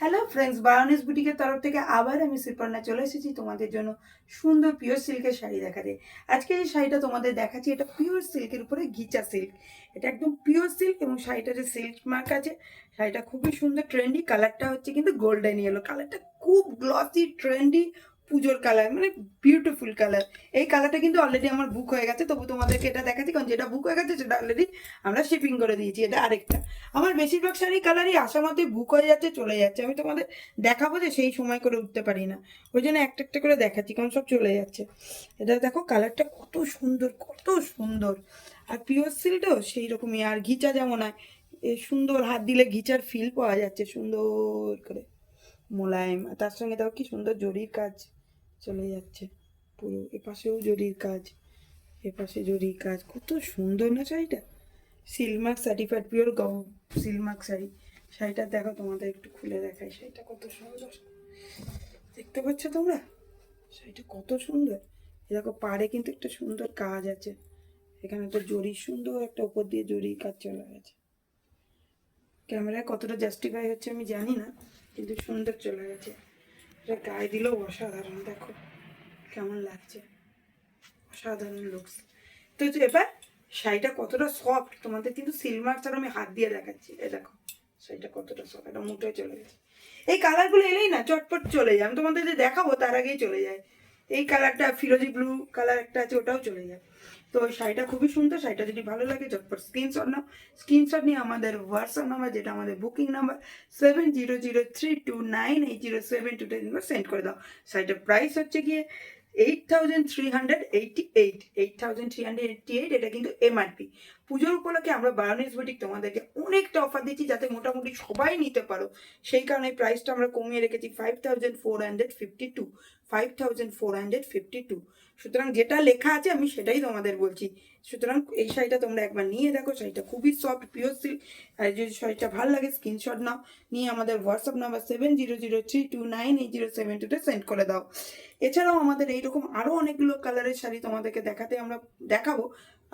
Hello friends, বারানিস বুটিকের তরফ থেকে আবার আমি শ্রীপর্ণা চলে এসেছি তোমাদের জন্য সুন্দর পিওর সিল্কের শাড়ি দেখাতে। আজকে যে শাড়িটা তোমাদের দেখাচ্ছি এটা পিওর সিল্কের উপরে ঘিচা সিল্ক। এটা একদম পিওর সিল্ক এবং শাড়িটাতে সিল্ক মার্ক আছে। শাড়িটা খুবই সুন্দর, ট্রেন্ডি। কালারটা হচ্ছে কিন্তু গোল্ডেন ইয়েলো কালারটা, খুব গ্লসি ট্রেন্ডি পুজোর কালার, মানে বিউটিফুল কালার। এই কালারটা কিন্তু অলরেডি আমার বুক হয়ে গেছে, তবু তোমাদেরকে এটা দেখাচ্ছি কারণ যেটা বুক হয়ে গেছে সেটা অলরেডি আমরা শিপিং করে দিয়েছি। এটা আরেকটা, আমার বেশিরভাগ শাড়ি কালারই আসার মধ্যে বুক হয়ে যাচ্ছে, চলে যাচ্ছে। আমি তোমাদের দেখাবো যে সেই সময় করে উঠতে পারি না, ওই জন্য একটা একটা করে দেখাচ্ছি কারণ সব চলে যাচ্ছে। এটা দেখো কালারটা কত সুন্দর, কত সুন্দর। আর পিওর সিল্কটাও সেই রকমই, আর ঘিচা যেমন হয় এ সুন্দর, হাত দিলে ঘিচার ফিল পাওয়া যাচ্ছে সুন্দর করে, মোলায়েম। আর তার সঙ্গে দেখো কি সুন্দর জরির কাজ চলে যাচ্ছে, পুরো এপাশেও জরির কাজ, এপাশে জরির কাজ, কত সুন্দর না শাড়িটা। Silk Mark certified pure Silk Mark sari. শাড়িটা দেখো, তোমাদের একটু খুলে দেখাই, শাড়িটা কত সুন্দর, দেখতে পাচ্ছ তোমরা শাড়িটা কত সুন্দর। এরকম পাড়ে কিন্তু একটা সুন্দর কাজ আছে, এখানে একটা জরি, সুন্দর একটা উপর দিয়ে জরির কাজ চলে গেছে। ক্যামেরায় কতটা জাস্টিফাই হচ্ছে আমি জানি না, কিন্তু সুন্দর চলে গেছে। এটা গায়ে দিলেও অসাধারণ, দেখো কেমন লাগছে, অসাধারণ লুকস। তো এবার শাড়িটা কতটা সফট তোমাদের কিন্তু সিলমার্ক ছাড়া আমি হাত দিয়ে দেখাচ্ছি। এই দেখো শাড়িটা কতটা সফট, এটা মুঠোয় চলে গেছে। এই কালারগুলো এলেই না চটপট চলে যায়, আমি তোমাদের যে দেখাবো তার আগেই চলে যায়। এই কালারটা ফিরোজি ব্লু কালার একটা আছে, ওটাও চলে যায়। তো শাড়িটা খুবই সুন্দর। শাড়িটা যদি ভালো লাগে চটপট স্ক্রিনশট নাও। স্ক্রিনশট নিয়ে আমাদের হোয়াটসঅ্যাপ নাম্বার, যেটা আমাদের বুকিং নাম্বার 7003298072 সেন্ড করে দাও। শাড়িটার প্রাইস হচ্ছে গিয়ে 8388, এটা কিন্তু এমআরপি। পুজোর উপলক্ষে আমরা বারানিস বুটিক তোমাদেরকে অনেকটা অফার দিচ্ছি যাতে মোটামুটি সবাই নিতে পারো, সেই কারণে প্রাইসটা আমরা কমিয়ে রেখেছি 5452। সুতরাং যেটা লেখা আছে আমি সেটাই তোমাদের বলছি। সুতরাং এই শাড়িটা তোমরা একবার নিয়ে দেখো, শাড়িটা খুবই সফট পিওর সিল্ক। আর যদি শাড়িটা ভালো লাগে স্ক্রিনশট নাও, নিয়ে আমাদের হোয়াটসঅ্যাপ নাম্বার 7003298072 সেন্ড করে দাও। এছাড়াও আমাদের এইরকম আরও অনেকগুলো কালারের শাড়ি তোমাদেরকে দেখাবো।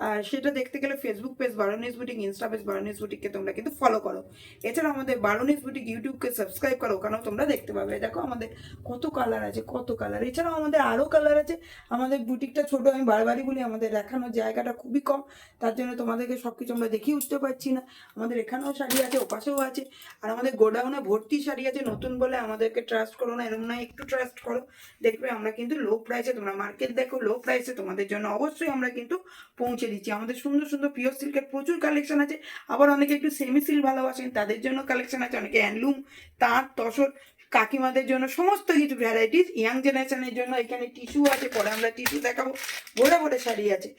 আর সেটা দেখতে গেলে Facebook page Baronis boutique, Insta page Baronis বুটিককে তোমরা কিন্তু ফলো করো। এছাড়াও আমাদের বারোনিস বুটিক ইউটিউবকে সাবস্ক্রাইব করো, ওখানেও তোমরা দেখতে পাবে। দেখো আমাদের কত কালার আছে, কত কালার। এছাড়াও আমাদের আরও কালার আছে। আমাদের বুটিকটা ছোট, আমি বারবারই বলি আমাদের দেখানোর জায়গাটা খুবই কম, তার জন্য তোমাদেরকে সব কিছু আমরা দেখিয়ে উঠতে পারছি না। আমাদের এখানেও শাড়ি আছে, ওপাশেও আছে। আর আমাদের গোডাউনে ভর্তি শাড়ি আছে, নতুন বলে আমাদেরকে ট্রাস্ট করো না, এরকম না, একটু ট্রাস্ট করো, দেখবে আমরা কিন্তু লো প্রাইসে, তোমরা মার্কেট দেখো লো প্রাইসে, তোমাদের জন্য অবশ্যই আমরা কিন্তু পৌঁছে দিচ্ছি। আমাদের সুন্দর সুন্দর পিওর সিল্কের প্রচুর কালেকশন আছে। আবার অনেকে একটু সেমি সিল্ক ভালোবাসেন, তাদের জন্য কালেকশন আছে। অনেকে হ্যান্ডলুম, তাঁত, তসর, কাকিমাদের জন্য সমস্ত কিছু ভ্যারাইটিস। ইয়াং জেনারেশনের জন্য এখানে টিস্যু আছে, পরে আমরা টিস্যু দেখাবো, ভরে ভরে শাড়ি আছে।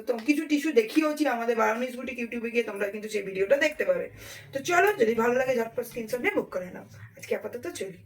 তো কিছু টিস্যু দেখিয়েওছি আমাদের বারোনিস বুটিক ইউটিউবে গিয়ে তোমরা কিন্তু সেই ভিডিওটা দেখতে পাবে। তো চলো, যদি ভালো লাগে ঝটপট স্ক্রিনশট নিয়ে বুক করে নাও। আজকে আপাতত চলি।